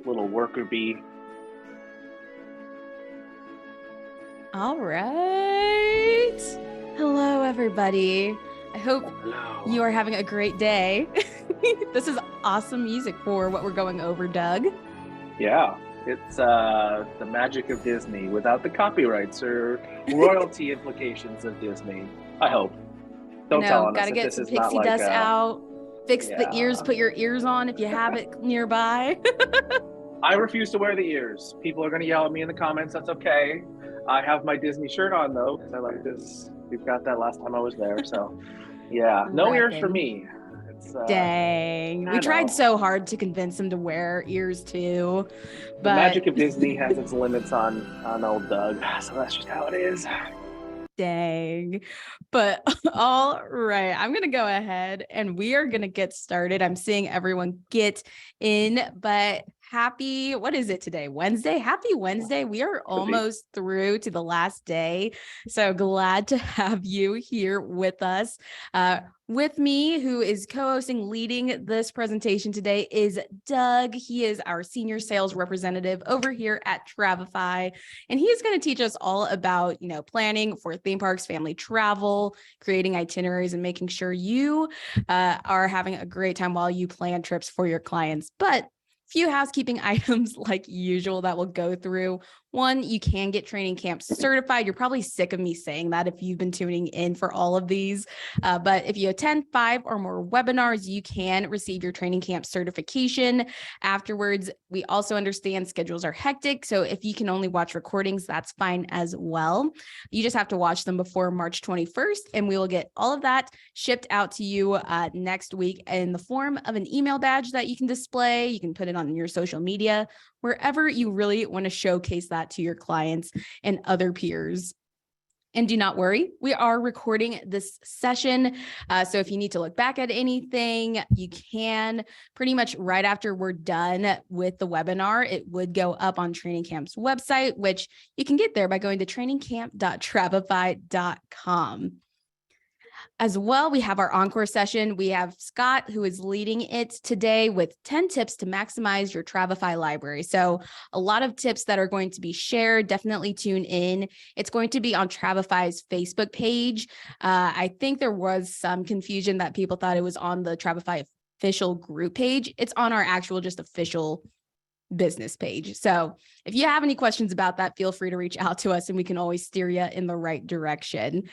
Little worker bee. All right. Hello, everybody. I hope Hello. you are having a great day. This is awesome music for what we're going over, Doug. Yeah, it's the magic of Disney without the copyrights or royalty implications of Disney. I hope. I Don't tell know, on got us to if get this some is not pixie like dust out, fix the ears, yeah. put your ears on if you have it nearby. I refuse to wear the ears. People are going to yell at me in the comments. That's okay. I have my Disney shirt on though because I like this. We've got that last time I was there. So yeah, no ears for Reppin'. me. It's Dang. We I tried know. so hard to convince him to wear ears too, The but magic of Disney has its limits on old Doug. So that's just how it is. dang. But all right, I'm going to go ahead and we are going to get started. I'm seeing everyone get in, but what is it today? Wednesday? Happy Wednesday. We are Could be. almost through to the last day. So glad to have you here with us. With me, who is co-hosting, leading this presentation today, is Doug. He is our senior sales representative over here at Travefy, and he is going to teach us all about, planning for theme parks, family travel, creating itineraries, and making sure you are having a great time while you plan trips for your clients. But few housekeeping items like usual that we'll go through. One, you can get training camps certified. You're probably sick of me saying that if you've been tuning in for all of these. But if you attend 5 or more webinars, you can receive your training camp certification. Afterwards, we also understand schedules are hectic. So if you can only watch recordings, that's fine as well. You just have to watch them before March 21st, and we will get all of that shipped out to you next week in the form of an email badge that you can display. You can put it on your social media, wherever you really want to showcase that to your clients and other peers. And do not worry, we are recording this session. So if you need to look back at anything, you can pretty much right after we're done with the webinar. It would go up on Training Camp's website, which you can get there by going to trainingcamp.travefy.com. As well, we have our encore session. We have Scott, who is leading it today with 10 tips to maximize your Travefy library. So a lot of tips that are going to be shared. Definitely tune in. It's going to be on Travefy's Facebook page. I think there was some confusion that people thought it was on the Travefy official group page. It's on our actual just official business page. So if you have any questions about that, feel free to reach out to us and we can always steer you in the right direction.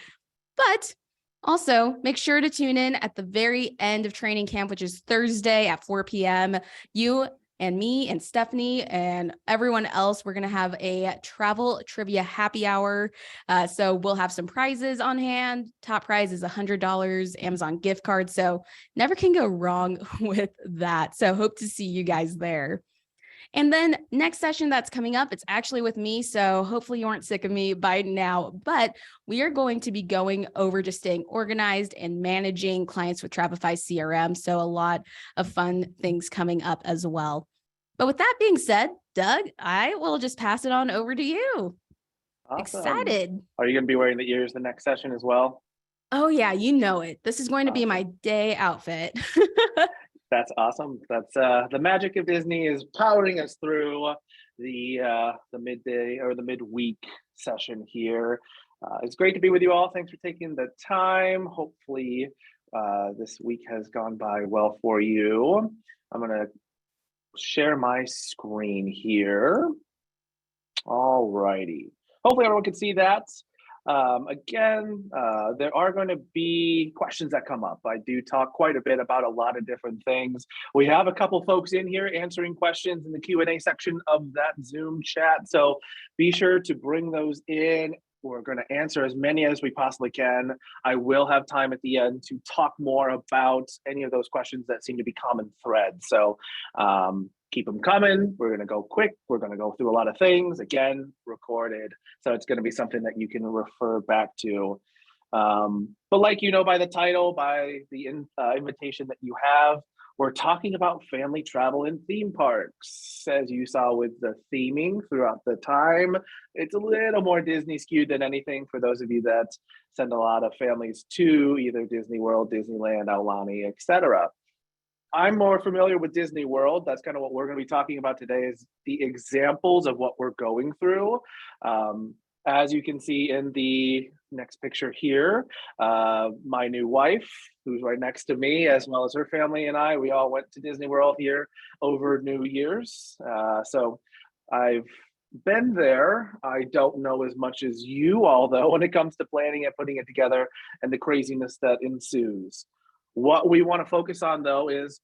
But also, make sure to tune in at the very end of training camp, which is Thursday at 4 p.m. You and me and Stephanie and everyone else, we're going to have a travel trivia happy hour. So we'll have some prizes on hand. Top prize is $100 Amazon gift card. So never can go wrong with that. So hope to see you guys there. And then next session that's coming up, it's actually with me. So hopefully you aren't sick of me by now, but we are going to be going over just staying organized and managing clients with Travefy CRM. So a lot of fun things coming up as well. But with that being said, Doug, I will just pass it on over to you. Awesome. Excited. Are you going to be wearing the ears the next session as well? Oh yeah, you know it. This is going to be my Awesome. day outfit. That's awesome. That's the magic of Disney is powering us through the midday or the midweek session here. It's great to be with you all. Thanks for taking the time. Hopefully, this week has gone by well for you. I'm going to share my screen here. All righty. Hopefully everyone can see that. Again, there are going to be questions that come up. I do talk quite a bit about a lot of different things. We have a couple folks in here answering questions in the Q&A section of that Zoom chat. So be sure to bring those in. We're going to answer as many as we possibly can. I will have time at the end to talk more about any of those questions that seem to be common threads. So keep them coming. We're going to go quick. We're going to go through a lot of things, again, recorded. So it's going to be something that you can refer back to. But like you know by the title, by the invitation that you have, we're talking about family travel in theme parks. As you saw with the theming throughout the time, it's a little more Disney skewed than anything for those of you that send a lot of families to either Disney World, Disneyland, Aulani, etc. I'm more familiar with Disney World. That's kind of what we're going to be talking about today is the examples of what we're going through. Um, as you can see in the next picture here, my new wife, who's right next to me, as well as her family and I, we all went to Disney World here over New Year's. So I've been there. I don't know as much as you all, though, when it comes to planning and putting it together and the craziness that ensues. What we want to focus on, though, is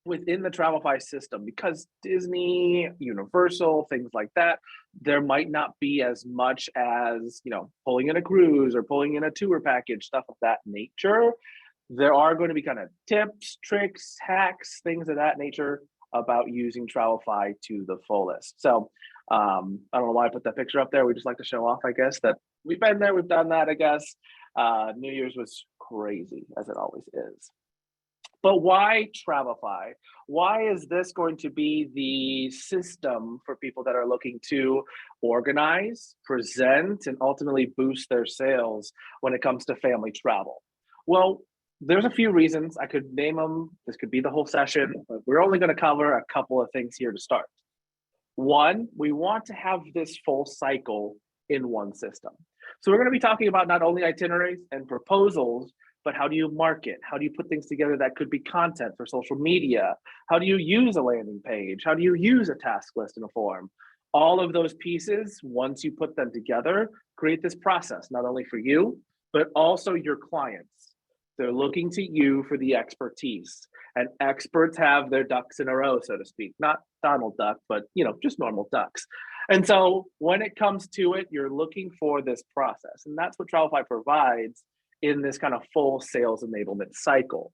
within the Travefy system, because Disney, Universal, things like that, there might not be as much as, pulling in a cruise or pulling in a tour package, stuff of that nature. There are going to be kind of tips, tricks, hacks, things of that nature about using Travefy to the fullest. So I don't know why I put that picture up there. We just like to show off, I guess, that we've been there, we've done that, I guess. New Year's was crazy, as it always is. But why Travefy? Why is this going to be the system for people that are looking to organize, present, and ultimately boost their sales when it comes to family travel? Well, there's a few reasons. I could name them. This could be the whole session, but we're only going to cover a couple of things here to start. One, we want to have this full cycle in one system. So we're going to be talking about not only itineraries and proposals, but how do you market? How do you put things together that could be content for social media? How do you use a landing page? How do you use a task list in a form? All of those pieces, once you put them together, create this process, not only for you, but also your clients. They're looking to you for the expertise, and experts have their ducks in a row, so to speak. Not Donald Duck, but just normal ducks. And so when it comes to it, you're looking for this process, and that's what Travefy provides in this kind of full sales enablement cycle.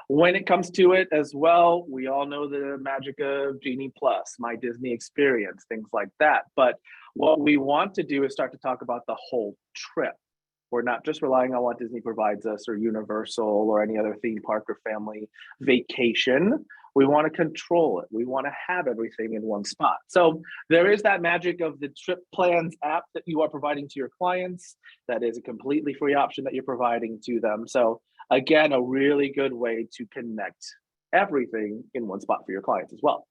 When it comes to it as well, we all know the magic of Genie Plus, My Disney Experience, things like that. But what we want to do is start to talk about the whole trip. We're not just relying on what Disney provides us or Universal or any other theme park or family vacation. We want to control it. We want to have everything in one spot. So there is that magic of the Trip Plans app that you are providing to your clients. That is a completely free option that you're providing to them. So again, a really good way to connect everything in one spot for your clients as well.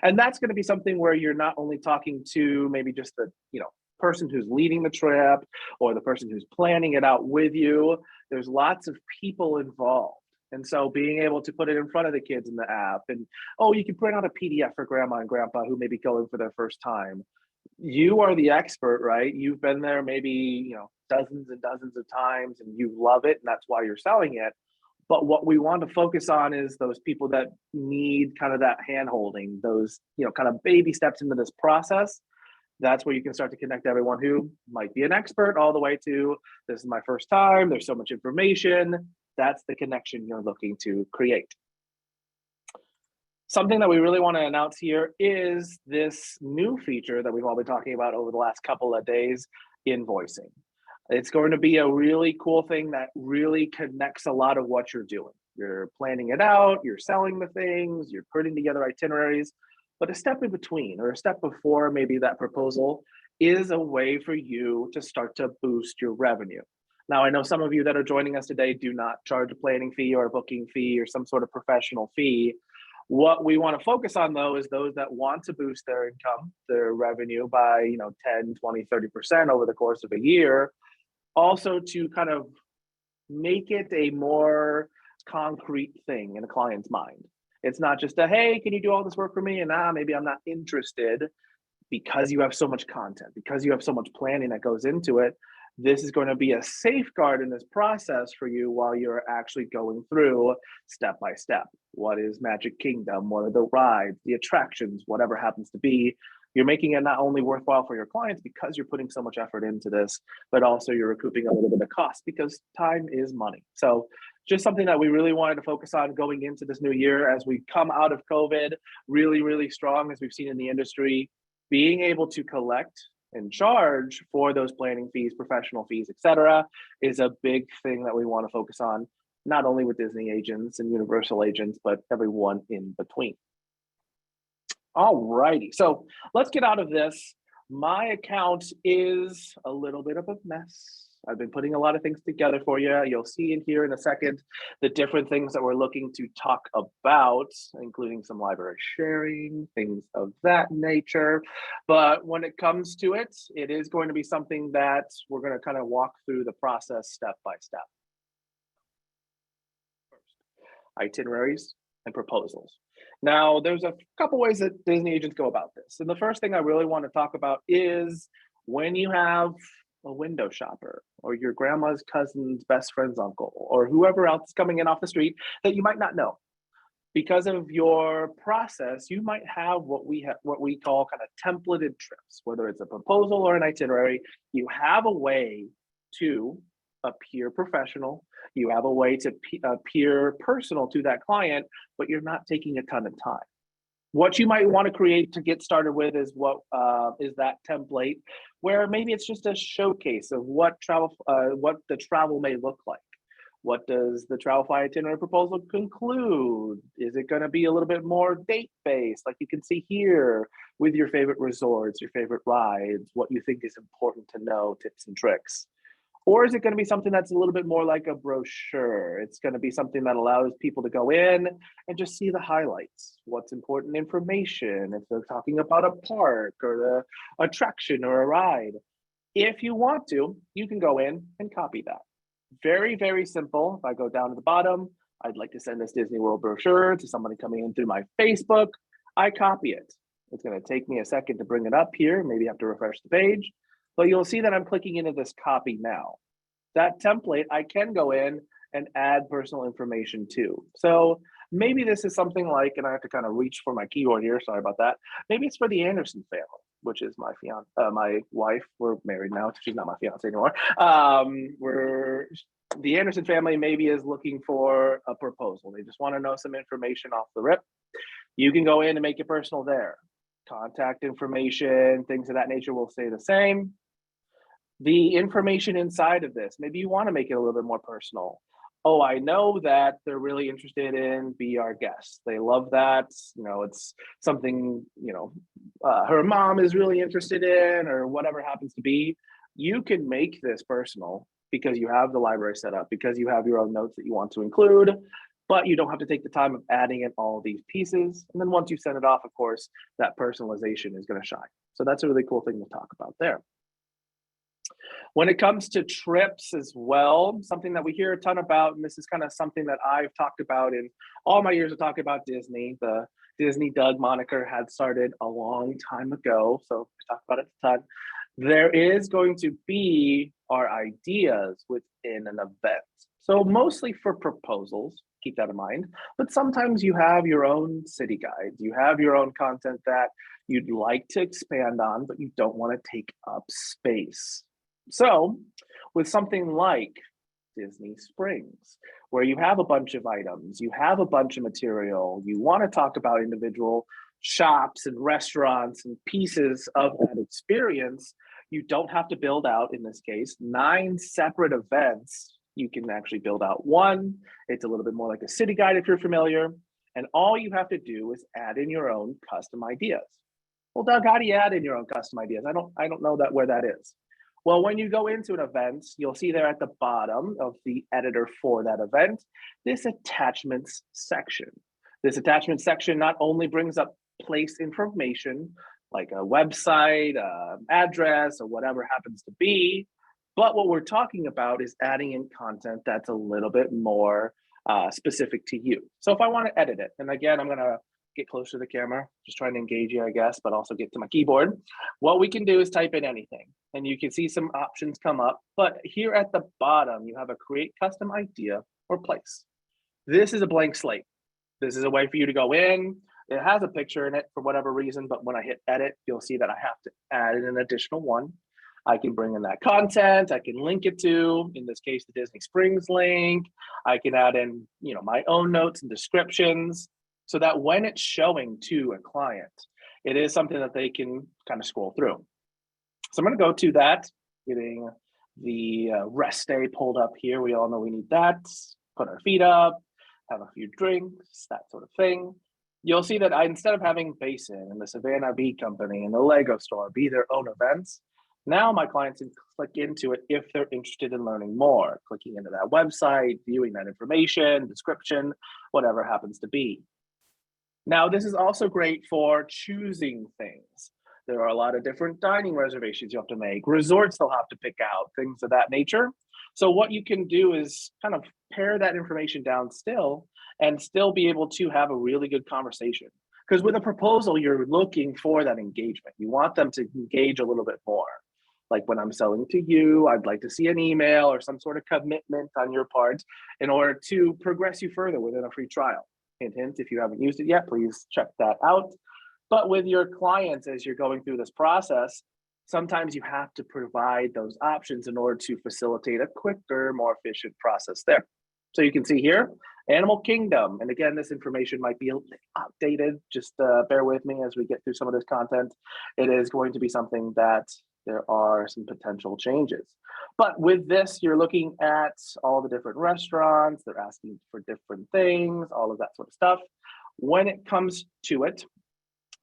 And that's going to be something where you're not only talking to maybe just the, person who's leading the trip or the person who's planning it out with you. There's lots of people involved. And so being able to put it in front of the kids in the app and, you can print out a PDF for grandma and grandpa who may be going for their first time. You are the expert, right? You've been there maybe, dozens and dozens of times and you love it and that's why you're selling it. But what we want to focus on is those people that need kind of that hand holding, those, kind of baby steps into this process. That's where you can start to connect everyone who might be an expert all the way to this is my first time. There's so much information. That's the connection you're looking to create. Something that we really want to announce here is this new feature that we've all been talking about over the last couple of days, invoicing. It's going to be a really cool thing that really connects a lot of what you're doing. You're planning it out, you're selling the things, you're putting together itineraries. But a step in between or a step before maybe that proposal is a way for you to start to boost your revenue. Now, I know some of you that are joining us today do not charge a planning fee or a booking fee or some sort of professional fee. What we want to focus on, though, is those that want to boost their income, their revenue by 10, 20, 30% over the course of a year. Also to kind of make it a more concrete thing in a client's mind. It's not just a, hey, can you do all this work for me? And maybe I'm not interested. Because you have so much content, because you have so much planning that goes into it, this is going to be a safeguard in this process for you while you're actually going through step by step. What is Magic Kingdom? What are the rides, the attractions, whatever happens to be? You're making it not only worthwhile for your clients because you're putting so much effort into this, but also you're recouping a little bit of cost because time is money. So just something that we really wanted to focus on going into this new year as we come out of COVID really, really strong, as we've seen in the industry. Being able to collect and charge for those planning fees, professional fees, etc., is a big thing that we want to focus on, not only with Disney agents and Universal agents, but everyone in between. All righty, so let's get out of this. My account is a little bit of a mess. I've been putting a lot of things together for you. You'll see in here in a second the different things that we're looking to talk about, including some library sharing, things of that nature. But when it comes to it, it is going to be something that we're going to kind of walk through the process step by step. Itineraries and proposals. Now, there's a couple ways that Disney agents go about this. And the first thing I really want to talk about is when you have a window shopper or your grandma's cousin's best friend's uncle or whoever else coming in off the street that you might not know. Because of your process, you might have what we call kind of templated trips, whether it's a proposal or an itinerary. You have a way to appear professional. You have a way to appear personal to that client, but you're not taking a ton of time. What you might want to create to get started with is what is that template, where maybe it's just a showcase of what the travel may look like. What does the Travefy itinerary proposal conclude? Is it going to be a little bit more date-based, like you can see here, with your favorite resorts, your favorite rides, what you think is important to know, tips and tricks? Or is it going to be something that's a little bit more like a brochure? It's going to be something that allows people to go in and just see the highlights, what's important information, if they're talking about a park or the attraction or a ride. If you want to, you can go in and copy that. Very, very simple. If I go down to the bottom, I'd like to send this Disney World brochure to somebody coming in through my Facebook. I copy it. It's going to take me a second to bring it up here. Maybe I have to refresh the page, but you'll see that I'm clicking into this copy now. That template, I can go in and add personal information to. So maybe this is something like, and I have to kind of reach for my keyboard here. Sorry about that. Maybe it's for the Anderson family, which is my my wife. We're married now. She's not my fiance anymore. The Anderson family maybe is looking for a proposal. They just want to know some information off the rip. You can go in and make it personal there. Contact information, things of that nature will stay the same. The information inside of this, maybe you want to make it a little bit more personal. Oh, I know that they're really interested in Be Our Guest. They love that. You know, it's something, her mom is really interested in, or whatever happens to be. You can make this personal because you have the library set up, because you have your own notes that you want to include, but you don't have to take the time of adding in all these pieces. And then once you send it off, of course, that personalization is going to shine. So that's a really cool thing to talk about there. When it comes to trips as well, something that we hear a ton about, and this is kind of something that I've talked about in all my years of talking about Disney. The Disney Doug moniker had started a long time ago, so we talked about it a ton. There is going to be our ideas within an event. So mostly for proposals, keep that in mind, but sometimes you have your own city guides, you have your own content that you'd like to expand on, but you don't want to take up space. So with something like Disney Springs, where you have a bunch of items, you have a bunch of material, you want to talk about individual shops and restaurants and pieces of that experience, you don't have to build out, in this case, 9 separate events. You can actually build out one. It's a little bit more like a city guide if you're familiar. And all you have to do is add in your own custom ideas. Well, Doug, how do you add in your own custom ideas? I don't know where that is. Well, when you go into an event, you'll see there at the bottom of the editor for that event, this attachments section. This attachment section not only brings up place information, like a website, address, or whatever happens to be, but what we're talking about is adding in content that's a little bit more specific to you. So if I want to edit it, and again, I'm going to get closer to the camera, just trying to engage you, I guess, but also get to my keyboard. What we can do is type in anything, and you can see some options come up. But here at the bottom, you have a create custom idea or place. This is a blank slate. This is a way for you to go in. It has a picture in it for whatever reason, but when I hit edit, you'll see that I have to add in an additional one. I can bring in that content. I can link it to, in this case, the Disney Springs link. I can add in, my own notes and descriptions, so that when it's showing to a client, it is something that they can kind of scroll through. So I'm going to go to that, getting the rest day pulled up here. We all know we need that. Put our feet up, have a few drinks, that sort of thing. You'll see that instead of having Basin and the Savannah Bee Company and the Lego store be their own events, Now my clients can click into it if they're interested in learning more, clicking into that website, viewing that information, description, whatever happens to be. Now, this is also great for choosing things. There are a lot of different dining reservations you have to make, resorts they'll have to pick out, things of that nature. So what you can do is kind of pare that information down still and still be able to have a really good conversation. Because with a proposal, you're looking for that engagement. You want them to engage a little bit more. Like when I'm selling to you, I'd like to see an email or some sort of commitment on your part in order to progress you further within a free trial. Hint, hint, if you haven't used it yet, please check that out. But with your clients, as you're going through this process, sometimes you have to provide those options in order to facilitate a quicker, more efficient process there. So you can see here, Animal Kingdom. And again, this information might be a little outdated. Just bear with me as we get through some of this content. It is going to be something that there are some potential changes. But with this, you're looking at all the different restaurants, they're asking for different things, all of that sort of stuff. When it comes to it,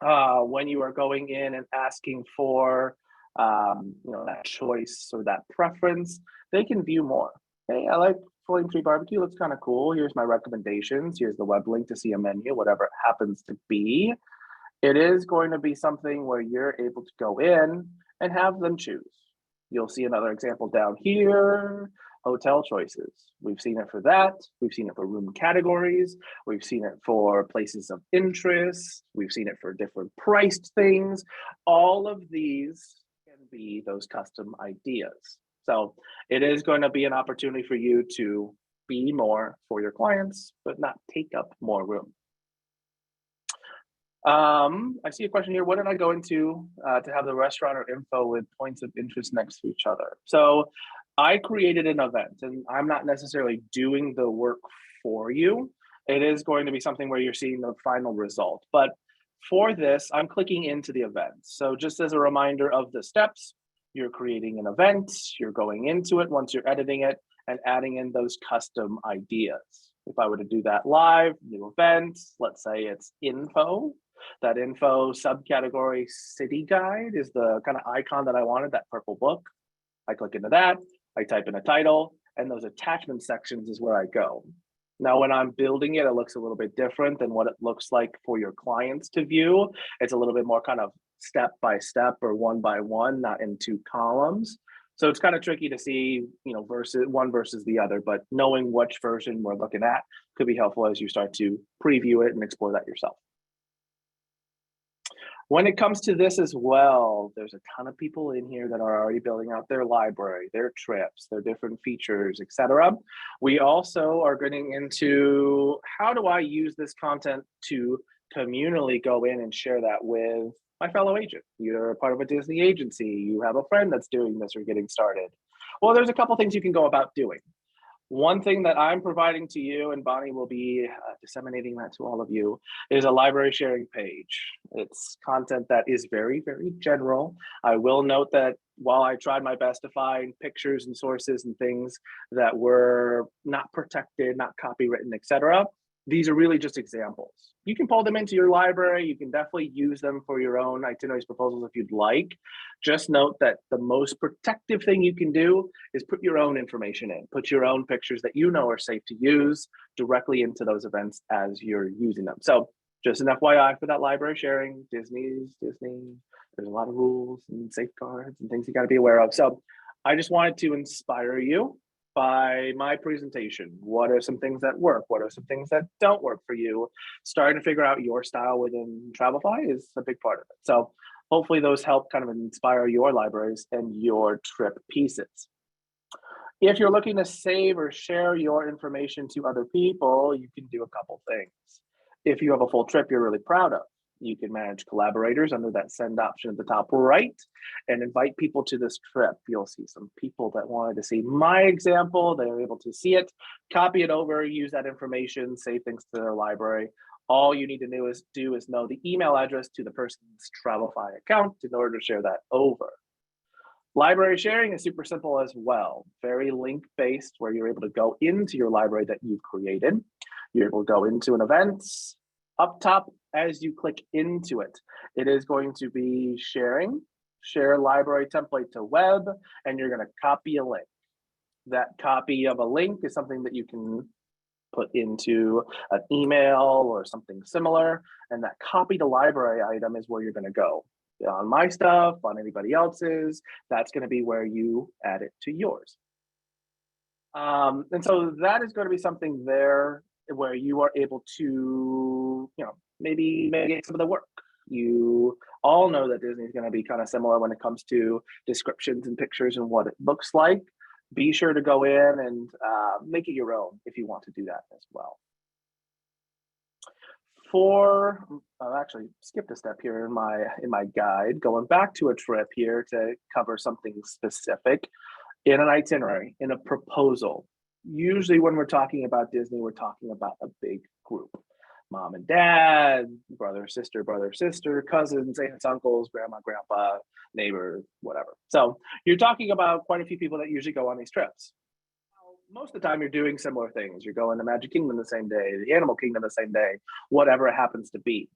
when you are going in and asking for that choice or that preference, they can view more. Hey, I like Flame Tree Barbecue, looks kind of cool. Here's my recommendations. Here's the web link to see a menu, whatever it happens to be. It is going to be something where you're able to go in and have them choose. You'll see another example down here, hotel choices. We've seen it for that. We've seen it for room categories. We've seen it for places of interest. We've seen it for different priced things. All of these can be those custom ideas. So it is going to be an opportunity for you to be more for your clients, but not take up more room. I see a question here. What did I go into to have the restaurant or info with points of interest next to each other? So I created an event, and I'm not necessarily doing the work for you. It is going to be something where you're seeing the final result. But for this, I'm clicking into the event. So just as a reminder of the steps, you're creating an event, you're going into it once you're editing it and adding in those custom ideas. If I were to do that live, new event, let's say it's info. That info subcategory city guide is the kind of icon that I wanted, that purple book. I click into that, I type in a title, and those attachment sections is where I go. Now, when I'm building it, it looks a little bit different than what it looks like for your clients to view. It's a little bit more kind of step by step or one by one, not in two columns. So it's kind of tricky to see, versus one versus the other, but knowing which version we're looking at could be helpful as you start to preview it and explore that yourself. When it comes to this as well, there's a ton of people in here that are already building out their library, their trips, their different features, etc. We also are getting into how do I use this content to communally go in and share that with my fellow agent. You're a part of a Disney agency, you have a friend that's doing this or getting started. Well, there's a couple things you can go about doing. One thing that I'm providing to you, and Bonnie will be disseminating that to all of you, is a library sharing page. It's content that is very, very general. I will note that while I tried my best to find pictures and sources and things that were not protected, not copywritten, etc., these are really just examples. You can pull them into your library. You can definitely use them for your own itineraries proposals if you'd like. Just note that the most protective thing you can do is put your own information in, put your own pictures that you know are safe to use directly into those events as you're using them. So just an FYI for that library sharing, Disney's Disney. There's a lot of rules and safeguards and things you got to be aware of. So I just wanted to inspire you by my presentation. What are some things that work? What are some things that don't work for you? Starting to figure out your style within Travefy is a big part of it. So hopefully those help kind of inspire your libraries and your trip pieces. If you're looking to save or share your information to other people, you can do a couple things. If you have a full trip you're really proud of, you can manage collaborators under that send option at the top right and invite people to this trip. You'll see some people that wanted to see my example. They were able to see it, copy it over, use that information, save things to their library. All you need to do is know the email address to the person's Travefy account in order to share that over. Library sharing is super simple as well. Very link-based, where you're able to go into your library that you've created. You're able to go into an event. Up top, as you click into it, it is going to be sharing share library template to web, and you're going to copy a link. That copy of a link is something that you can put into an email or something similar. And that copy to library item is where you're going to go. On my stuff, on anybody else's, that's going to be where you add it to yours. And so that is going to be something there where you are able to, maybe get some of the work. You all know that Disney is going to be kind of similar when it comes to descriptions and pictures and what it looks like. Be sure to go in and make it your own if you want to do that as well. I've actually skipped a step here in my guide, going back to a trip here to cover something specific in an itinerary, in a proposal. Usually when we're talking about Disney, we're talking about a big group. Mom and dad, brother, sister, cousins, aunts, uncles, grandma, grandpa, neighbor, whatever. So you're talking about quite a few people that usually go on these trips. Most of the time you're doing similar things. You're going to Magic Kingdom the same day, the Animal Kingdom the same day, whatever it happens to be.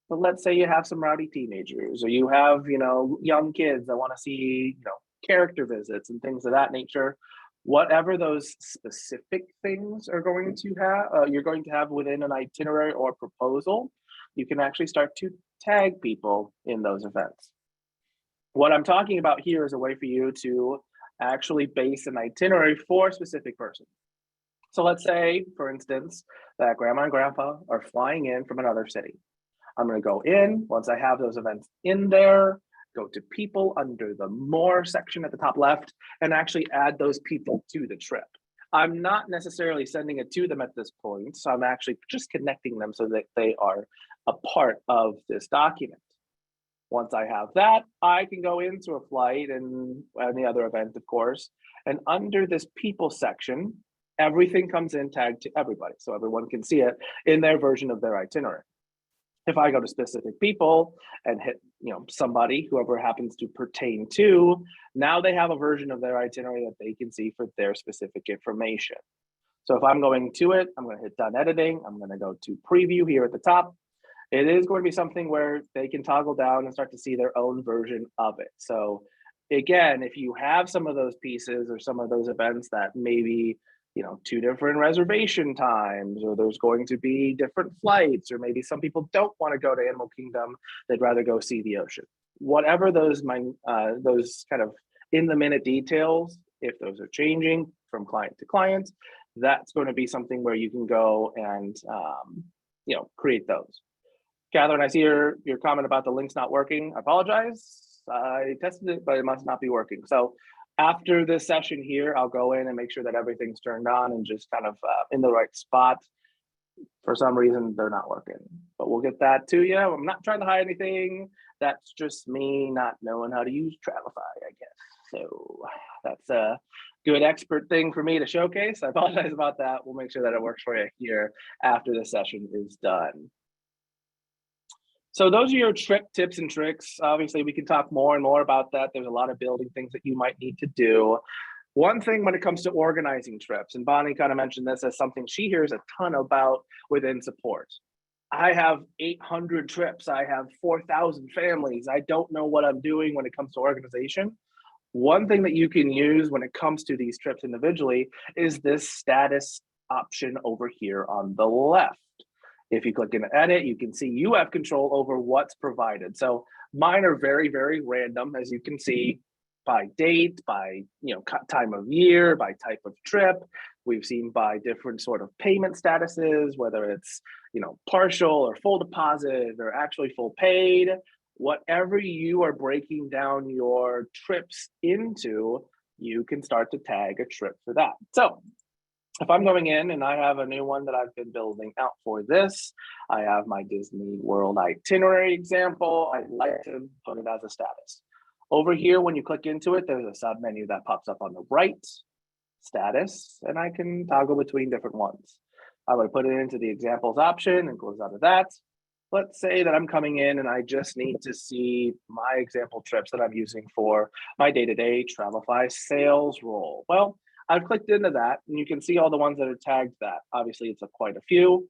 But let's say you have some rowdy teenagers, or you have, young kids that want to see, character visits and things of that nature. Whatever those specific things are going to have, you're going to have within an itinerary or proposal, you can actually start to tag people in those events. What I'm talking about here is a way for you to actually base an itinerary for a specific person. So let's say, for instance, that grandma and grandpa are flying in from another city. I'm going to go in, once I have those events in there, go to people under the more section at the top left, and actually add those people to the trip. I'm not necessarily sending it to them at this point, so I'm actually just connecting them so that they are a part of this document. Once I have that, I can go into a flight and any other event, of course, and under this people section, everything comes in tagged to everybody, so everyone can see it in their version of their itinerary. If I go to specific people and hit, somebody, whoever happens to pertain to, now they have a version of their itinerary that they can see for their specific information. So if I'm going to it, I'm going to hit done editing. I'm going to go to preview here at the top. It is going to be something where they can toggle down and start to see their own version of it. So again, if you have some of those pieces or some of those events that maybe, 2 different reservation times, or there's going to be different flights, or maybe some people don't want to go to Animal Kingdom, they'd rather go see the ocean. Whatever those kind of in the minute details, if those are changing from client to client, that's going to be something where you can go and create those. Catherine, I see your comment about the links not working. I apologize. I tested it, but it must not be working. So after this session here, I'll go in and make sure that everything's turned on and just kind of in the right spot. For some reason, they're not working, but we'll get that to you. I'm not trying to hide anything. That's just me not knowing how to use Travefy, I guess. So that's a good expert thing for me to showcase. I apologize about that. We'll make sure that it works for you here after the session is done. So those are your trip tips and tricks. Obviously, we can talk more and more about that. There's a lot of building things that you might need to do. One thing when it comes to organizing trips, and Bonnie kind of mentioned this as something she hears a ton about within support. I have 800 trips. I have 4,000 families. I don't know what I'm doing when it comes to organization. One thing that you can use when it comes to these trips individually is this status option over here on the left. If you click in edit, you can see you have control over what's provided. So mine are very, very random, as you can see, by date, by time of year, by type of trip. We've seen by different sort of payment statuses, whether it's partial or full deposit or actually full paid. Whatever you are breaking down your trips into, you can start to tag a trip for that. So if I'm going in and I have a new one that I've been building out for this, I have my Disney World itinerary example. I like to put it as a status. Over here, when you click into it, there's a sub menu that pops up on the right, status, and I can toggle between different ones. I would put it into the examples option and close out of that. Let's say that I'm coming in and I just need to see my example trips that I'm using for my day-to-day Travefy sales role. Well, I've clicked into that and you can see all the ones that are tagged that. Obviously, it's quite a few.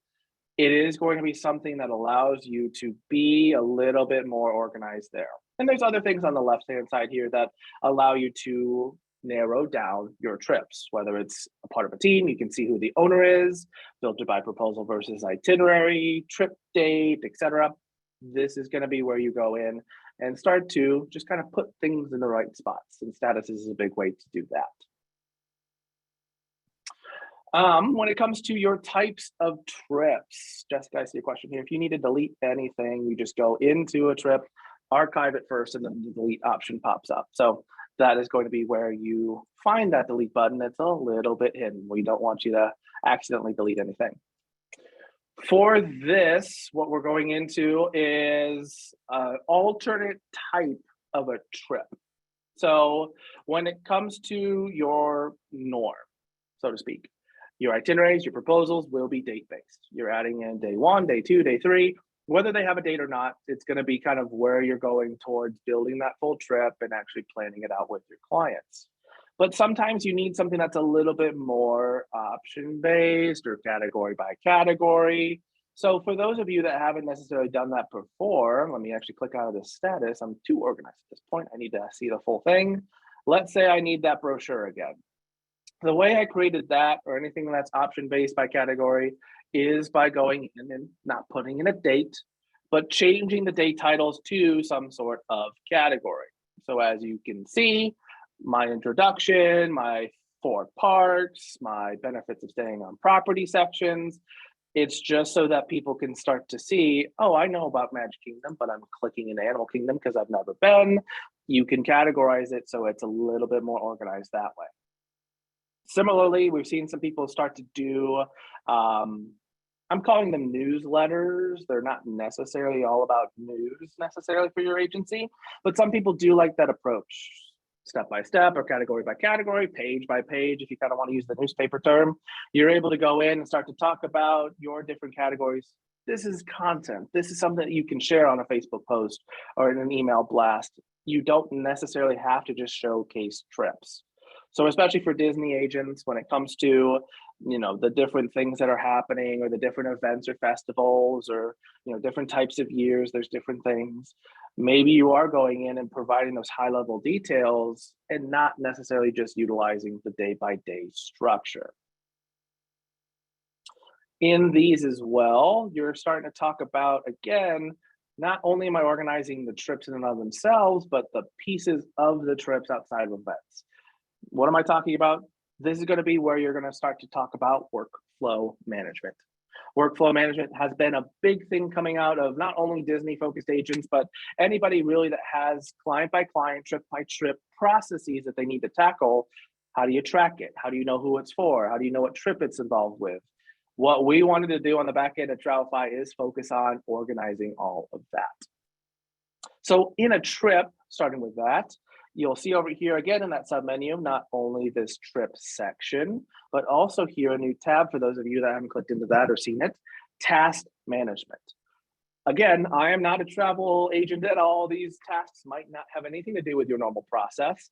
it is going to be something that allows you to be a little bit more organized there. And there's other things on the left-hand side here that allow you to narrow down your trips, whether it's a part of a team, you can see who the owner is, filter by proposal versus itinerary, trip date, etc. This is going to be where you go in and start to just kind of put things in the right spots. And status is a big way to do that. When it comes to your types of trips, Jessica, I see a question here. If you need to delete anything, you just go into a trip, archive it first, and then the delete option pops up. So that is going to be where you find that delete button. It's a little bit hidden. We don't want you to accidentally delete anything. For this, what we're going into is an alternate type of a trip. So when it comes to your norm, so to speak, your itineraries, your proposals will be date-based. You're adding in day 1, day 2, day 3, whether they have a date or not, it's going to be kind of where you're going towards building that full trip and actually planning it out with your clients. But sometimes you need something that's a little bit more option-based or category by category. So for those of you that haven't necessarily done that before, let me actually click out of the status. I'm too organized at this point. I need to see the full thing. Let's say I need that brochure again. The way I created that, or anything that's option-based by category, is by going in and not putting in a date, but changing the date titles to some sort of category. So as you can see, my introduction, my 4 parks, my benefits of staying on property sections, it's just so that people can start to see, oh, I know about Magic Kingdom, but I'm clicking into Animal Kingdom because I've never been. You can categorize it so it's a little bit more organized that way. Similarly, we've seen some people start to do, I'm calling them newsletters. They're not necessarily all about news necessarily for your agency, but some people do like that approach, step by step or category by category, page by page. If you kind of want to use the newspaper term, you're able to go in and start to talk about your different categories. This is content. This is something that you can share on a Facebook post or in an email blast. You don't necessarily have to just showcase trips. So especially for Disney agents, when it comes to, the different things that are happening or the different events or festivals or, different types of years, there's different things. Maybe you are going in and providing those high level details and not necessarily just utilizing the day by day structure. In these as well, you're starting to talk about, again, not only am I organizing the trips in and of themselves, but the pieces of the trips outside of events. What am I talking about? This is going to be where you're going to start to talk about workflow management. Workflow management has been a big thing coming out of not only Disney focused agents, but anybody really that has client by client, trip by trip processes that they need to tackle. How do you track it? How do you know who it's for? How do you know what trip it's involved with? What we wanted to do on the back end of Travefy is focus on organizing all of that. So in a trip, starting with that, you'll see over here again in that submenu, not only this trip section, but also here a new tab for those of you that haven't clicked into that or seen it, task management. Again, I am not a travel agent at all. These tasks might not have anything to do with your normal process,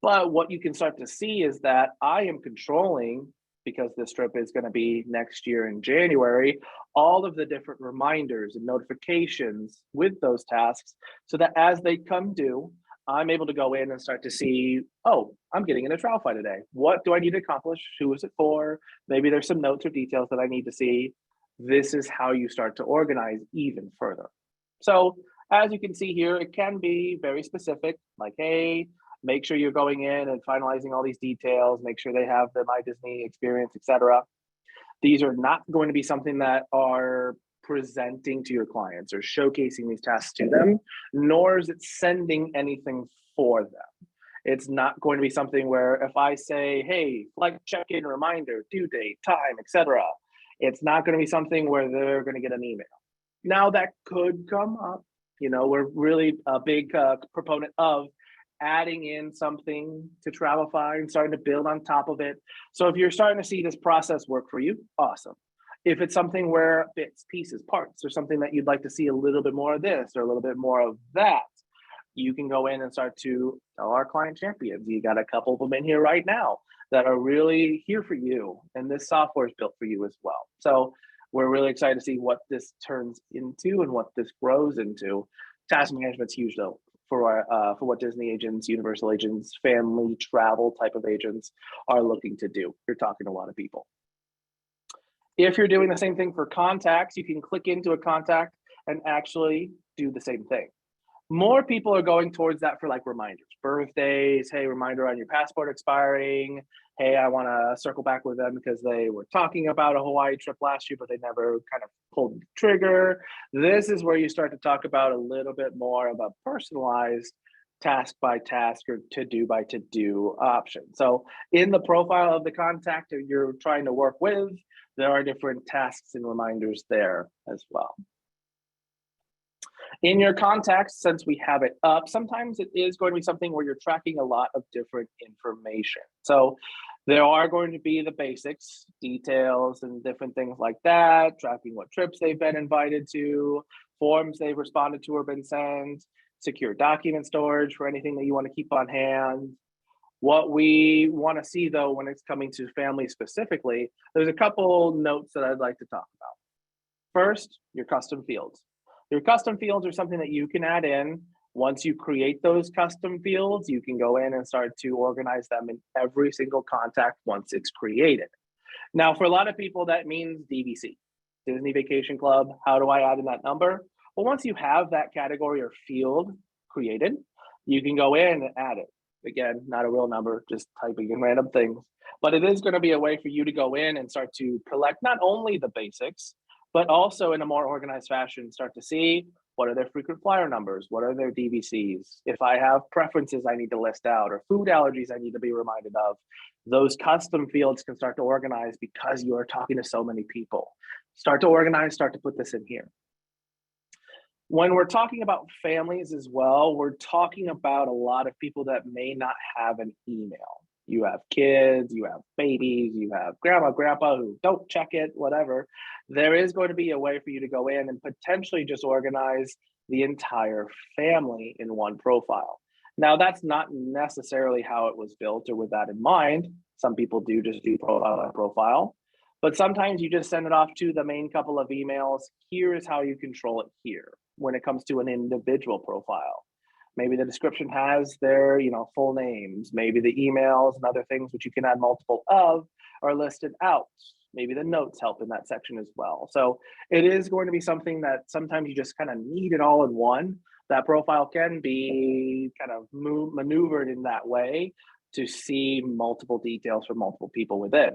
but what you can start to see is that I am controlling, because this trip is going to be next year in January, all of the different reminders and notifications with those tasks so that as they come due, I'm able to go in and start to see, oh, I'm getting in a Travefy today. What do I need to accomplish? Who is it for? Maybe there's some notes or details that I need to see. This is how you start to organize even further. So as you can see here, it can be very specific, like, hey, make sure you're going in and finalizing all these details, make sure they have the My Disney experience, etc. These are not going to be something that are presenting to your clients or showcasing these tasks to them, nor is it sending anything for them. It's not going to be something where if I say, hey, like check-in reminder, due date, time, etc., it's not going to be something where they're going to get an email. Now that could come up. We're really a big proponent of adding in something to Travefy and starting to build on top of it. So if you're starting to see this process work for you, awesome. If it's something where bits, pieces, parts, or something that you'd like to see a little bit more of this or a little bit more of that, you can go in and start to tell our client champions. You got a couple of them in here right now that are really here for you. And this software is built for you as well. So We're really excited to see what this turns into and what this grows into. Task management's huge though for what Disney agents, Universal agents, family travel type of agents are looking to do. You're talking to a lot of people. If you're doing the same thing for contacts, you can click into a contact and actually do the same thing. More people are going towards that for like reminders, birthdays, hey, reminder on your passport expiring. Hey, I want to circle back with them because they were talking about a Hawaii trip last year, but they never kind of pulled the trigger. This is where you start to talk about a little bit more of a personalized task by task or to-do by to-do option. So in the profile of the contact that you're trying to work with, there are different tasks and reminders there as well. In your contacts, since we have it up, sometimes it is going to be something where you're tracking a lot of different information. So there are going to be the basics, details and different things like that, tracking what trips they've been invited to, forms they've responded to or been sent, secure document storage for anything that you want to keep on hand. What we want to see though, when it's coming to family specifically, there's a couple notes that I'd like to talk about. First, your custom fields. Your custom fields are something that you can add in. Once you create those custom fields, you can go in and start to organize them in every single contact once it's created. Now, for a lot of people, that means DVC, Disney Vacation Club. How do I add in that number? Well, once you have that category or field created, you can go in and add it. Again, not a real number, just typing in random things. But it is going to be a way for you to go in and start to collect not only the basics, but also in a more organized fashion, start to see what are their frequent flyer numbers, what are their DVCs. If I have preferences I need to list out or food allergies I need to be reminded of, those custom fields can start to organize because you are talking to so many people. Start to organize, start to put this in here. When we're talking about families as well, we're talking about a lot of people that may not have an email. You have kids, you have babies, you have grandma, grandpa who don't check it, whatever. There is going to be a way for you to go in and potentially just organize the entire family in one profile. Now, that's not necessarily how it was built or with that in mind. Some people do just do profile by profile, but sometimes you just send it off to the main couple of emails. Here is how you control it here when it comes to an individual profile. Maybe the description has their, full names. Maybe the emails and other things which you can add multiple of are listed out. Maybe the notes help in that section as well. So it is going to be something that sometimes you just kind of need it all in one. That profile can be kind of maneuvered in that way to see multiple details from multiple people within.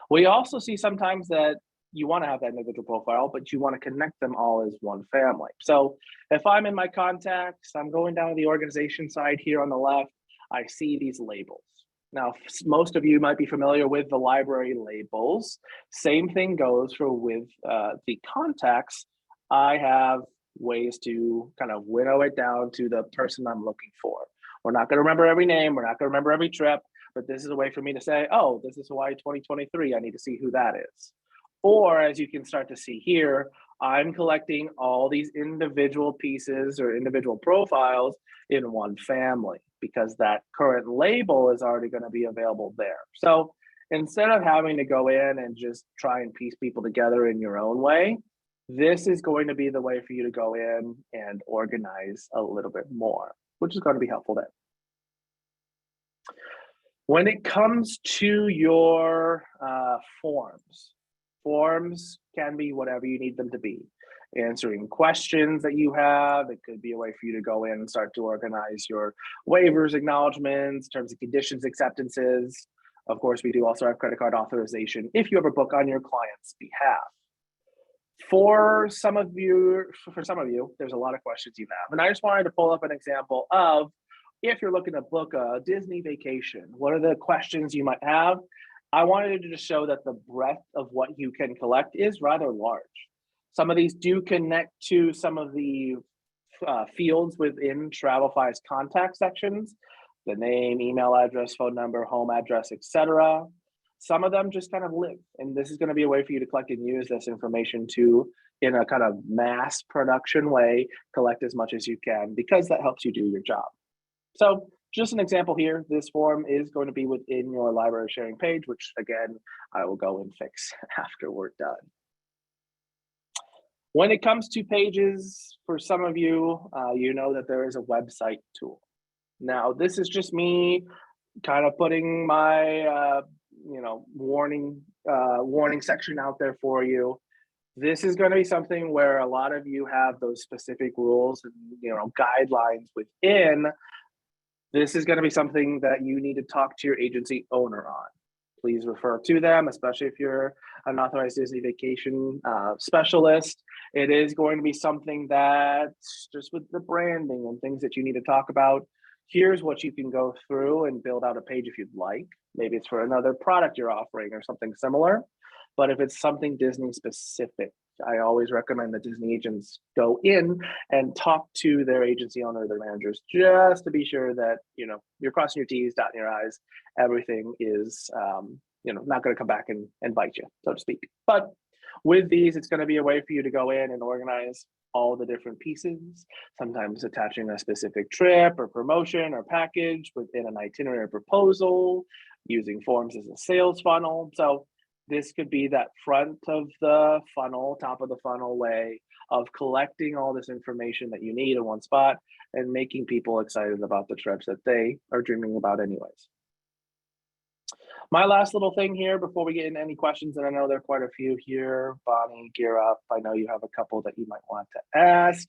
We also see sometimes that you want to have that individual profile, but you want to connect them all as one family. So if I'm in my contacts, I'm going down the organization side here on the left, I see these labels. Now, most of you might be familiar with the library labels. Same thing goes for with the contacts. I have ways to kind of winnow it down to the person I'm looking for. We're not going to remember every name. We're not going to remember every trip, but this is a way for me to say, oh, this is Hawaii 2023. I need to see who that is. Or as you can start to see here, I'm collecting all these individual pieces or individual profiles in one family because that current label is already going to be available there. So instead of having to go in and just try and piece people together in your own way, this is going to be the way for you to go in and organize a little bit more, which is going to be helpful there. When it comes to your forms can be whatever you need them to be. Answering questions that you have, it could be a way for you to go in and start to organize your waivers, acknowledgements, terms and conditions, acceptances. Of course, we do also have credit card authorization if you ever book on your client's behalf. For some of you, there's a lot of questions you have. And I just wanted to pull up an example of if you're looking to book a Disney vacation, what are the questions you might have? I wanted to just show that the breadth of what you can collect is rather large. Some of these do connect to some of the fields within Travefy's contact sections, the name, email address, phone number, home address, etc. Some of them just kind of live, and this is going to be a way for you to collect and use this information to, in a kind of mass production way, collect as much as you can because that helps you do your job. So Just an example here, this form is going to be within your library sharing page, which again, I will go and fix after we're done. When it comes to pages, for some of you, you know that there is a website tool. Now, this is just me kind of putting my, warning section out there for you. This is going to be something where a lot of you have those specific rules and guidelines within. This is going to be something that you need to talk to your agency owner on. Please refer to them, especially if you're an authorized Disney vacation specialist. It is going to be something that just with the branding and things that you need to talk about. Here's what you can go through and build out a page if you'd like. Maybe it's for another product you're offering or something similar. But if it's something Disney specific, I always recommend that Disney agents go in and talk to their agency owner, their managers, just to be sure that you're crossing your T's, dotting your I's. Everything is not going to come back and bite you, so to speak. But with these, it's going to be a way for you to go in and organize all the different pieces, sometimes attaching a specific trip or promotion or package within an itinerary proposal, using forms as a sales funnel. So this could be that front of the funnel, top of the funnel way of collecting all this information that you need in one spot and making people excited about the trips that they are dreaming about anyways. My last little thing here before we get into any questions, and I know there are quite a few here. Bonnie, gear up. I know you have a couple that you might want to ask.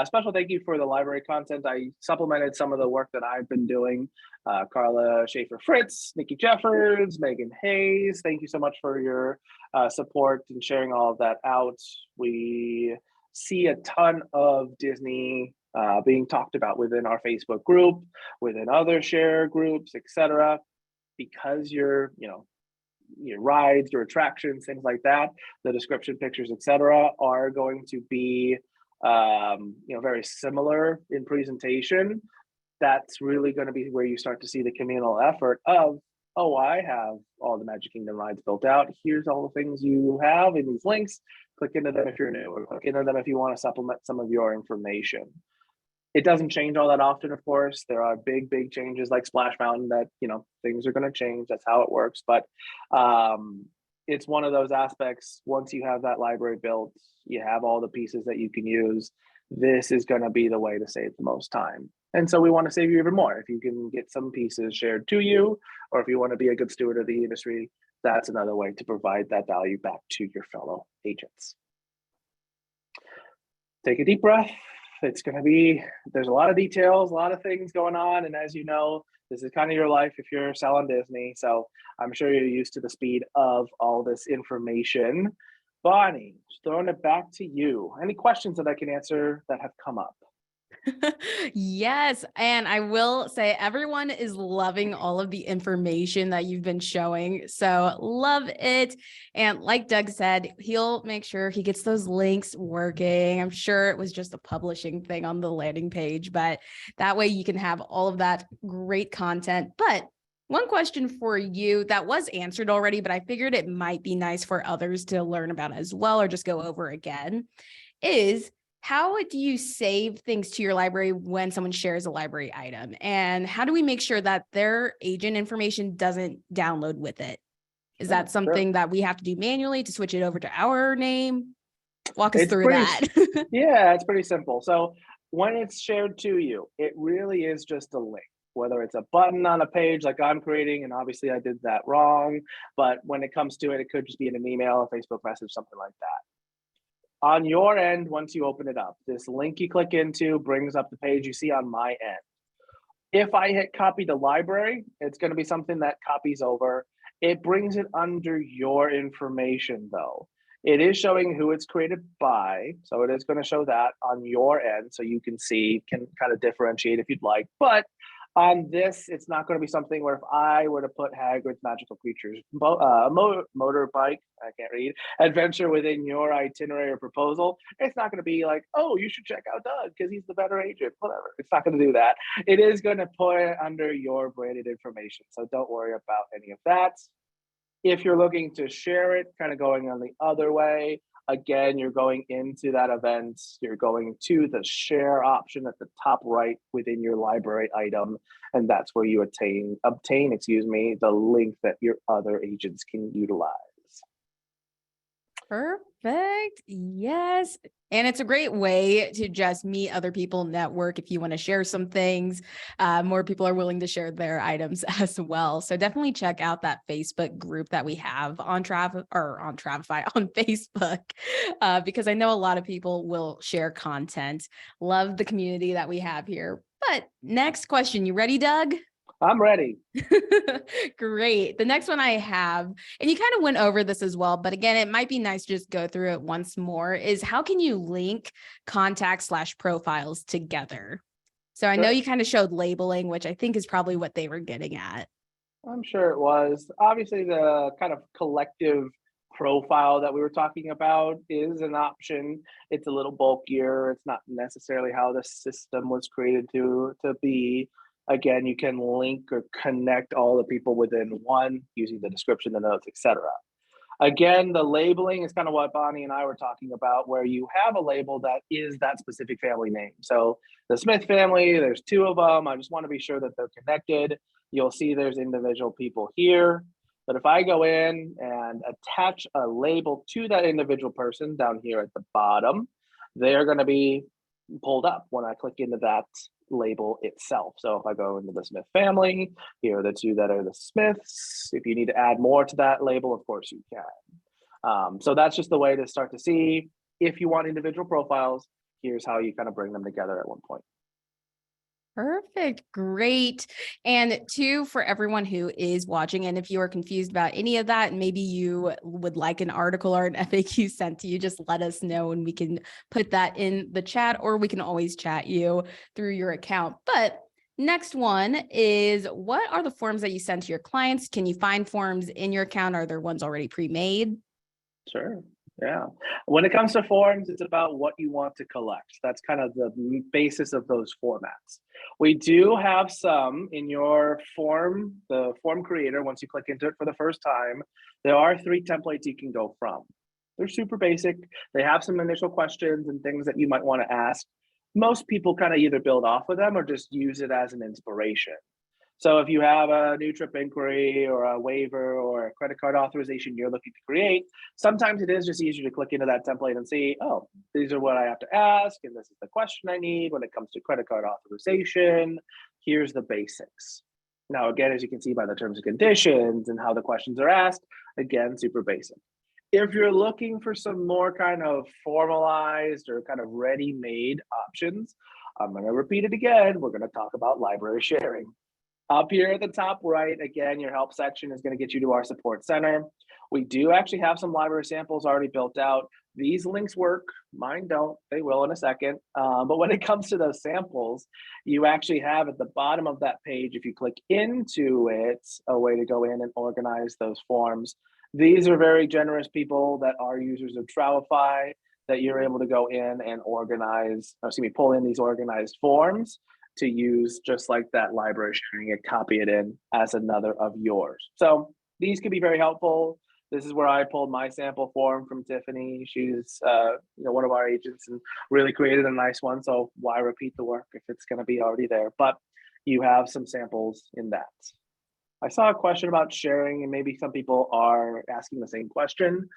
Special thank you for the library content. I supplemented some of the work that I've been doing. Carla Schaefer-Fritz, Nikki Jeffers, Megan Hayes, thank you so much for your support and sharing all of that out. We see a ton of Disney being talked about within our Facebook group, within other share groups, etc. Because your rides, your attractions, things like that, the description, pictures, etc., are going to be very similar in presentation. That's really going to be where you start to see the communal effort of, oh, I have all the Magic Kingdom rides built out. Here's all the things you have in these links. Click into them if you're new, or click into them if you want to supplement some of your information. It doesn't change all that often, of course. There are big changes like Splash Mountain that, things are going to change. That's how it works. But it's one of those aspects. Once you have that library built, you have all the pieces that you can use. This is going to be the way to save the most time. And so we want to save you even more. If you can get some pieces shared to you, or if you want to be a good steward of the industry, that's another way to provide that value back to your fellow agents. Take a deep breath. There's a lot of details, a lot of things going on. And as you know, this is kind of your life if you're selling Disney. So I'm sure you're used to the speed of all this information. Bonnie, throwing it back to you. Any questions that I can answer that have come up? Yes. And I will say everyone is loving all of the information that you've been showing. So love it. And like Doug said, he'll make sure he gets those links working. I'm sure it was just a publishing thing on the landing page, but that way you can have all of that great content. But one question for you that was answered already, but I figured it might be nice for others to learn about as well, or just go over again, is how do you save things to your library when someone shares a library item? And how do we make sure that their agent information doesn't download with it? Is that something that we have to do manually to switch it over to our name? Walk us through that. Yeah, it's pretty simple. So when it's shared to you, it really is just a link, whether it's a button on a page like I'm creating, and obviously I did that wrong, but when it comes to it, it could just be in an email, a Facebook message, something like that. On your end, once you open it up, this link you click into brings up the page you see on my end. If I hit copy to library, it's going to be something that copies over. It brings it under your information though. It is showing who it's created by, so it is going to show that on your end, so you can kind of differentiate if you'd like. But on this, it's not going to be something where if I were to put Hagrid's Magical Creatures motorbike, I can't read, adventure within your itinerary or proposal, it's not going to be like, oh, you should check out Doug because he's the better agent, whatever. It's not going to do that. It is going to put it under your branded information. So don't worry about any of that. If you're looking to share it, kind of going on the other way, Again, you're going into that event, you're going to the share option at the top right within your library item, and that's where you obtain, the link that your other agents can utilize. Perfect. Yes. And it's a great way to just meet other people, network. If you want to share some things, more people are willing to share their items as well. So definitely check out that Facebook group that we have on Travefy on Facebook, because I know a lot of people will share content. Love the community that we have here. But next question, you ready, Doug? I'm ready. Great. The next one I have, and you kind of went over this as well, but again, it might be nice to just go through it once more, is how can you link contacts/profiles together? So I know Sure. you kind of showed labeling, which I think is probably what they were getting at. I'm sure it was. Obviously, the kind of collective profile that we were talking about is an option. It's a little bulkier. It's not necessarily how the system was created to be. Again, you can link or connect all the people within one using the description, the notes, etc. Again, the labeling is kind of what Bonnie and I were talking about, where you have a label that is that specific family name. So the Smith family, there's two of them. I just want to be sure that they're connected. You'll see there's individual people here. But if I go in and attach a label to that individual person down here at the bottom, they're going to be pulled up when I click into that label itself. So if I go into the Smith family, here are the two that are the Smiths. If you need to add more to that label, of course you can. So that's just the way to start to see if you want individual profiles. Here's how you kind of bring them together at one point. Perfect. Great. And two, for everyone who is watching, and if you are confused about any of that, maybe you would like an article or an FAQ sent to you, just let us know and we can put that in the chat, or we can always chat you through your account. But next one is, what are the forms that you send to your clients? Can you find forms in your account? Are there ones already pre-made? Sure. Yeah. When it comes to forms, it's about what you want to collect. That's kind of the basis of those formats. We do have some in your form, the form creator. Once you click into it for the first time, there are 3 templates you can go from. They're super basic. They have some initial questions and things that you might want to ask. Most people kind of either build off of them or just use it as an inspiration. So if you have a new trip inquiry or a waiver or a credit card authorization you're looking to create, sometimes it is just easier to click into that template and see, oh, these are what I have to ask, and this is the question I need when it comes to credit card authorization. Here's the basics. Now, again, as you can see by the terms and conditions and how the questions are asked, again, super basic. If you're looking for some more kind of formalized or kind of ready-made options, I'm going to repeat it again. We're going to talk about library sharing. Up here at the top right, again, your help section is going to get you to our support center. We do actually have some library samples already built out. These links work, mine don't, they will in a second. But when it comes to those samples, you actually have at the bottom of that page, if you click into it, a way to go in and organize those forms. These are very generous people that are users of Travefy that you're able to go in and pull in these organized forms to use just like that library sharing and copy it in as another of yours. So these can be very helpful. This is where I pulled my sample form from Tiffany. She's one of our agents and really created a nice one. So why repeat the work if it's going to be already there? But you have some samples in that. I saw a question about sharing, and maybe some people are asking the same question.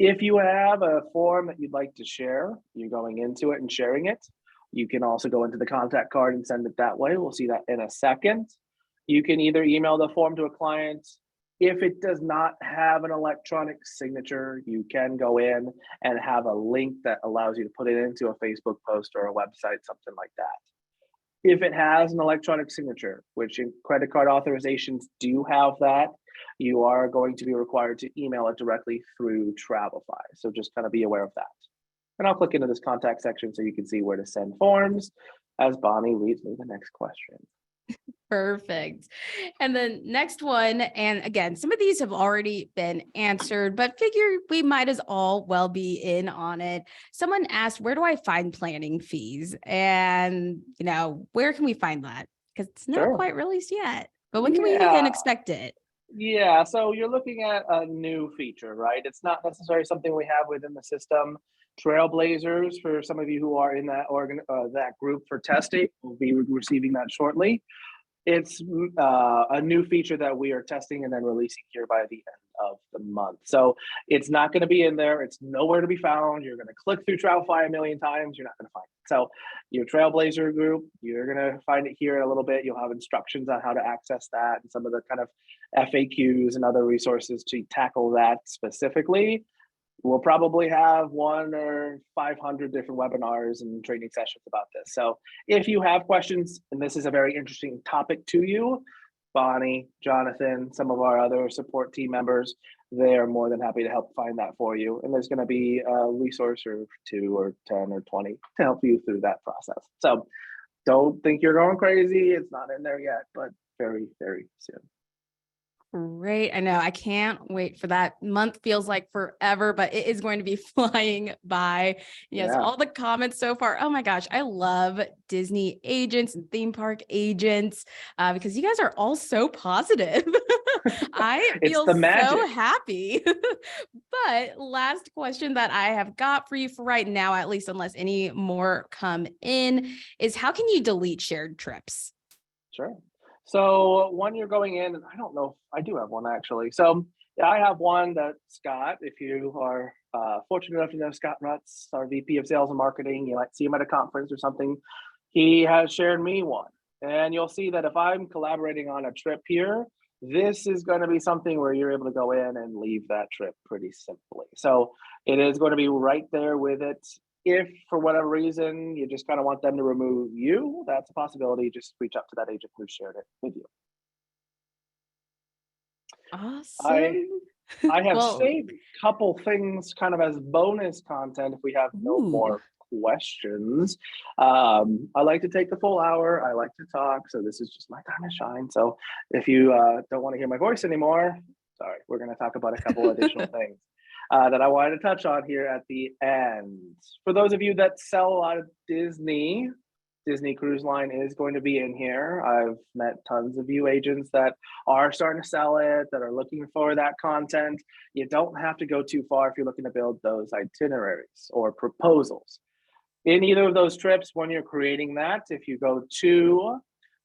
If you have a form that you'd like to share, you're going into it and sharing it. You can also go into the contact card and send it that way. We'll see that in a second. You can either email the form to a client. If it does not have an electronic signature, you can go in and have a link that allows you to put it into a Facebook post or a website, something like that. If it has an electronic signature, which in credit card authorizations do have that, you are going to be required to email it directly through Travefy. So just kind of be aware of that. And I'll click into this contact section so you can see where to send forms as Bonnie reads me the next question. Perfect. And the next one, and again, some of these have already been answered, but figure we might as well be in on it. Someone asked, where do I find planning fees? And, where can we find that? Because it's not quite released yet, but when can we even expect it? Yeah, so you're looking at a new feature, right? It's not necessarily something we have within the system. Trailblazers, for some of you who are in that group for testing, will be receiving that shortly. It's a new feature that we are testing and then releasing here by the end of the month. So it's not going to be in there. It's nowhere to be found. You're going to click through Travefy a million times. You're not going to find it. So your Trailblazer group, you're going to find it here in a little bit. You'll have instructions on how to access that and some of the kind of FAQs and other resources to tackle that specifically. We'll probably have 1 or 500 different webinars and training sessions about this. So if you have questions, and this is a very interesting topic to you, Bonnie, Jonathan, some of our other support team members, they are more than happy to help find that for you. And there's going to be a resource or 2 or 10 or 20 to help you through that process. So don't think you're going crazy. It's not in there yet, but very, very soon. Great. I know. I can't wait for that. Month feels like forever, but it is going to be flying by. Yes, Yeah. all the comments so far. Oh my gosh, I love Disney agents and theme park agents because you guys are all so positive. I It's feel the so magic. happy. But last question that I have got for you for right now, at least unless any more come in, is how can you delete shared trips? Sure. So when you're going in, and I don't know, I do have one actually. So yeah, I have one that Scott, if you are fortunate enough to know Scott Rutz, our VP of Sales and Marketing, you might see him at a conference or something. He has shared me one. And you'll see that if I'm collaborating on a trip here, this is going to be something where you're able to go in and leave that trip pretty simply. So it is going to be right there with it. If for whatever reason you just kind of want them to remove you, that's a possibility. Just reach out to that agent who shared it with you. I Awesome. I have Well, saved a couple things kind of as bonus content if we have no ooh. more questions. I like to take the full hour. I like to talk, so this is just my time to shine. So if you don't want to hear my voice anymore, sorry, we're going to talk about a couple additional things that I wanted to touch on here at the end. For those of you that sell a lot of Disney Cruise Line is going to be in here. I've met tons of you agents that are starting to sell it, that are looking for that content. You don't have to go too far if you're looking to build those itineraries or proposals. In either of those trips, when you're creating that, if you go to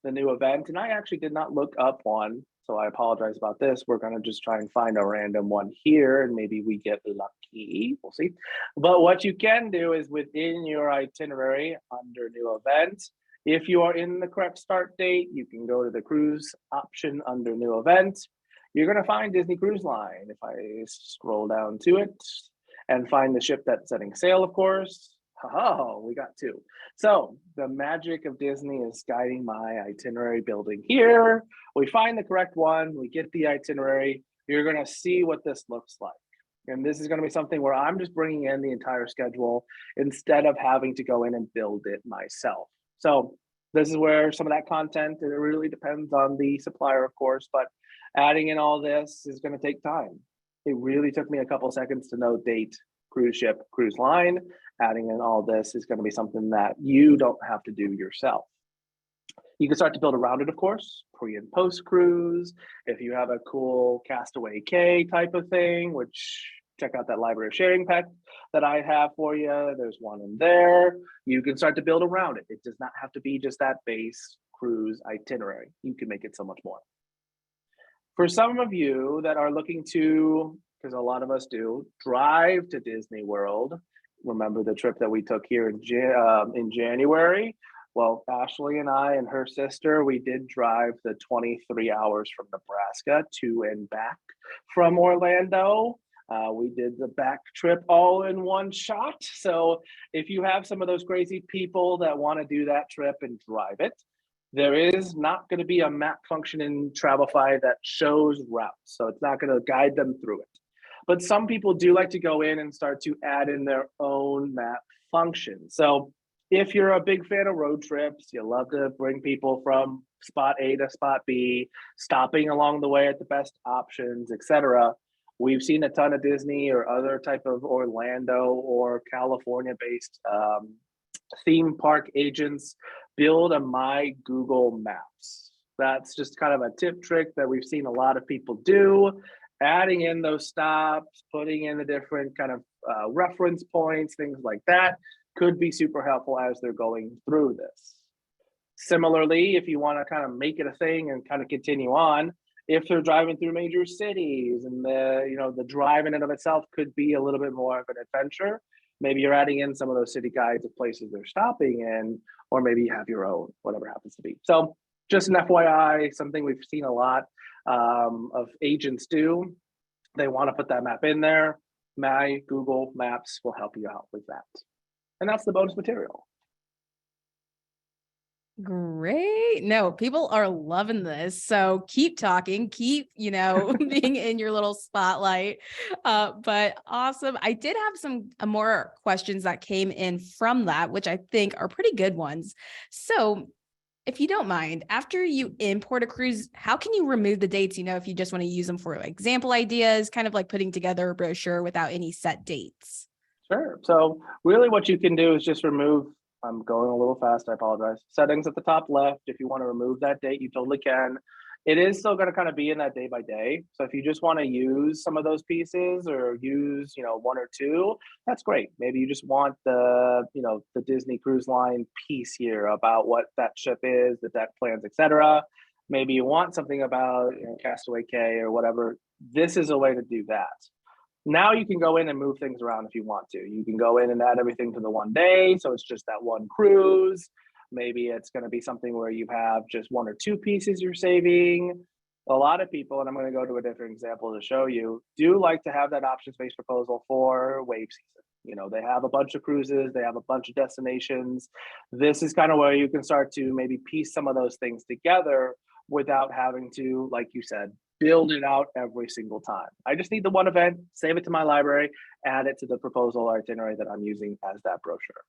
the new event, and I actually did not look up one, so I apologize about this. We're going to just try and find a random one here, and maybe we get lucky. We'll see. But what you can do is within your itinerary under new event, if you are in the correct start date, you can go to the cruise option under new event. You're going to find Disney Cruise Line. If I scroll down to it and find the ship that's setting sail, of course. Oh, we got 2. So the magic of Disney is guiding my itinerary building here. We find the correct one, we get the itinerary. You're going to see what this looks like. And this is going to be something where I'm just bringing in the entire schedule instead of having to go in and build it myself. So this is where some of that content, it really depends on the supplier, of course, but adding in all this is going to take time. It really took me a couple seconds to know date, cruise ship, cruise line. Adding in all this is going to be something that you don't have to do yourself. You can start to build around it, of course, pre and post cruise. If you have a cool Castaway K type of thing, which check out that library sharing pack that I have for you. There's one in there. You can start to build around it. It does not have to be just that base cruise itinerary. You can make it so much more. For some of you that are looking to, because a lot of us do, drive to Disney World. Remember the trip that we took here in January? Well, Ashley and I and her sister, we did drive the 23 hours from Nebraska to and back from Orlando. We did the back trip all in one shot. So if you have some of those crazy people that want to do that trip and drive it, there is not going to be a map function in Travefy that shows routes. So it's not going to guide them through it. But some people do like to go in and start to add in their own map function. So if you're a big fan of road trips, you love to bring people from spot A to spot B, stopping along the way at the best options, etc. We've seen a ton of Disney or other type of Orlando or California-based theme park agents build a My Google Maps. That's just kind of a tip trick that we've seen a lot of people do, adding in those stops, putting in the different kind of reference points, things like that could be super helpful as they're going through this. Similarly, if you want to kind of make it a thing and kind of continue on, if they're driving through major cities and the drive in and of itself could be a little bit more of an adventure, maybe you're adding in some of those city guides of places they're stopping in, or maybe you have your own, whatever happens to be. So just an FYI, something we've seen a lot of agents do. They want to put that map in there. My Google Maps will help you out with that. And that's the bonus material. Great. No, people are loving this. So keep talking, keep, being in your little spotlight. But awesome. I did have some more questions that came in from that, which I think are pretty good ones. So if you don't mind, after you import a cruise, how can you remove the dates, if you just want to use them for example ideas, kind of like putting together a brochure without any set dates? Sure. So really what you can do is just remove, I'm going a little fast, I apologize. Settings at the top left. If you want to remove that date, you totally can. It is still going to kind of be in that day by day. So if you just want to use some of those pieces or use, one or two, that's great. Maybe you just want the Disney Cruise Line piece here about what that ship is, the deck plans, etc. Maybe you want something about Castaway Cay or whatever. This is a way to do that. Now you can go in and move things around if you want to. You can go in and add everything to the one day. So it's just that one cruise. Maybe it's going to be something where you have just one or two pieces you're saving. A lot of people, and I'm going to go to a different example to show you, do like to have that options-based proposal for wave season. They have a bunch of cruises, they have a bunch of destinations. This is kind of where you can start to maybe piece some of those things together without having to, like you said, build it out every single time. I just need the one event, save it to my library, add it to the proposal or itinerary that I'm using as that brochure.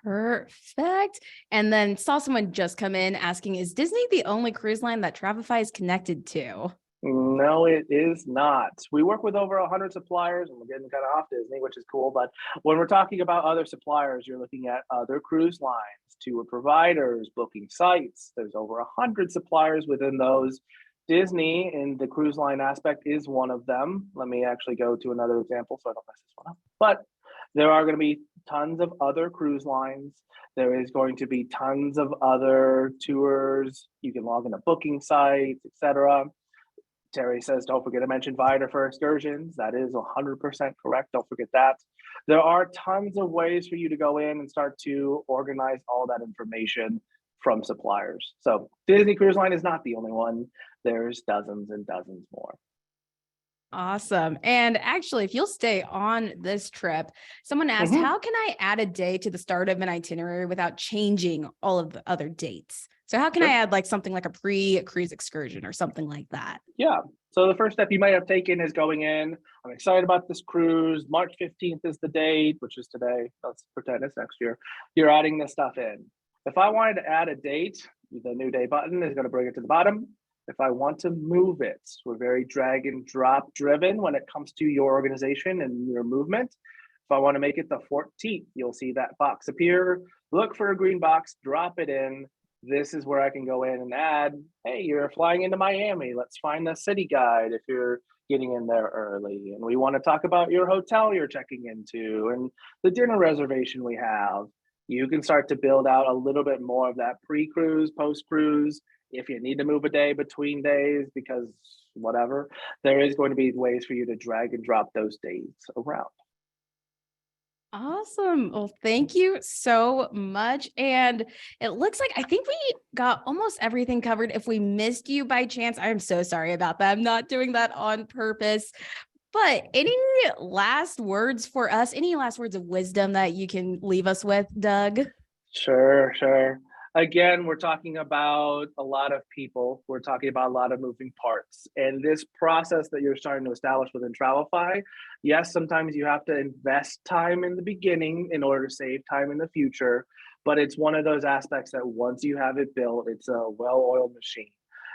Perfect. And then saw someone just come in asking, is Disney the only cruise line that Travefy is connected to? No, it is not. We work with over 100 suppliers, and we're getting kind of off Disney, which is cool. But when we're talking about other suppliers, you're looking at other cruise lines, tour providers, booking sites. There's over 100 suppliers within those. Disney in the cruise line aspect is one of them. Let me actually go to another example so I don't mess this one up. But there are going to be tons of other cruise lines. There is going to be tons of other tours. You can log into booking sites, etc. Terry says, don't forget to mention Viator for excursions. That is 100% correct. Don't forget that. There are tons of ways for you to go in and start to organize all that information from suppliers. So Disney Cruise Line is not the only one. There's dozens and dozens more. Awesome. And actually, if you'll stay on this trip, someone asked, how can I add a day to the start of an itinerary without changing all of the other dates? So how can I add like something like a pre-cruise excursion or something like that? Yeah. So the first step you might have taken is going in. I'm excited about this cruise. March 15th is the date, which is today. Let's pretend it's next year. You're adding this stuff in. If I wanted to add a date, the new day button is going to bring it to the bottom. If I want to move it, we're very drag and drop driven when it comes to your organization and your movement. If I want to make it the 14th, you'll see that box appear. Look for a green box, drop it in. This is where I can go in and add, hey, you're flying into Miami. Let's find the city guide if you're getting in there early. And we want to talk about your hotel you're checking into and the dinner reservation we have. You can start to build out a little bit more of that pre-cruise, post-cruise. If you need to move a day between days because whatever, there is going to be ways for you to drag and drop those dates around. Awesome. Well, thank you so much. And it looks like I think we got almost everything covered. If we missed you by chance, I'm so sorry about that. I'm not doing that on purpose. But any last words for us? Any last words of wisdom that you can leave us with, Doug? Sure. Again, we're talking about a lot of people. We're talking about a lot of moving parts. And this process that you're starting to establish within Travefy, yes, sometimes you have to invest time in the beginning in order to save time in the future. But it's one of those aspects that once you have it built, it's a well-oiled machine.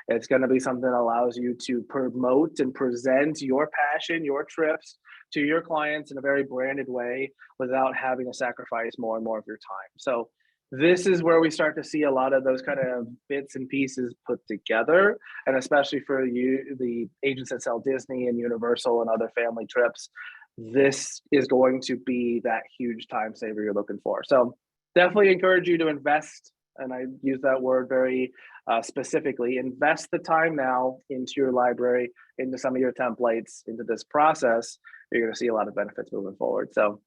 It's going to be something that allows you to promote and present your passion, your trips to your clients in a very branded way without having to sacrifice more and more of your time. So this is where we start to see a lot of those kind of bits and pieces put together. And especially for you, the agents that sell Disney and Universal and other family trips, this is going to be that huge time saver you're looking for. So definitely encourage you to invest. And I use that word very specifically. Invest the time now into your library, into some of your templates, into this process. You're going to see a lot of benefits moving forward. So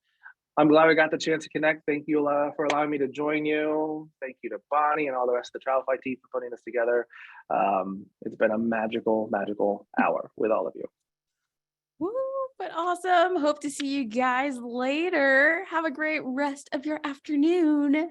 I'm glad we got the chance to connect. Thank you for allowing me to join you. Thank you to Bonnie and all the rest of the Travefy team for putting this together. It's been a magical, magical hour with all of you. Woo, but awesome. Hope to see you guys later. Have a great rest of your afternoon.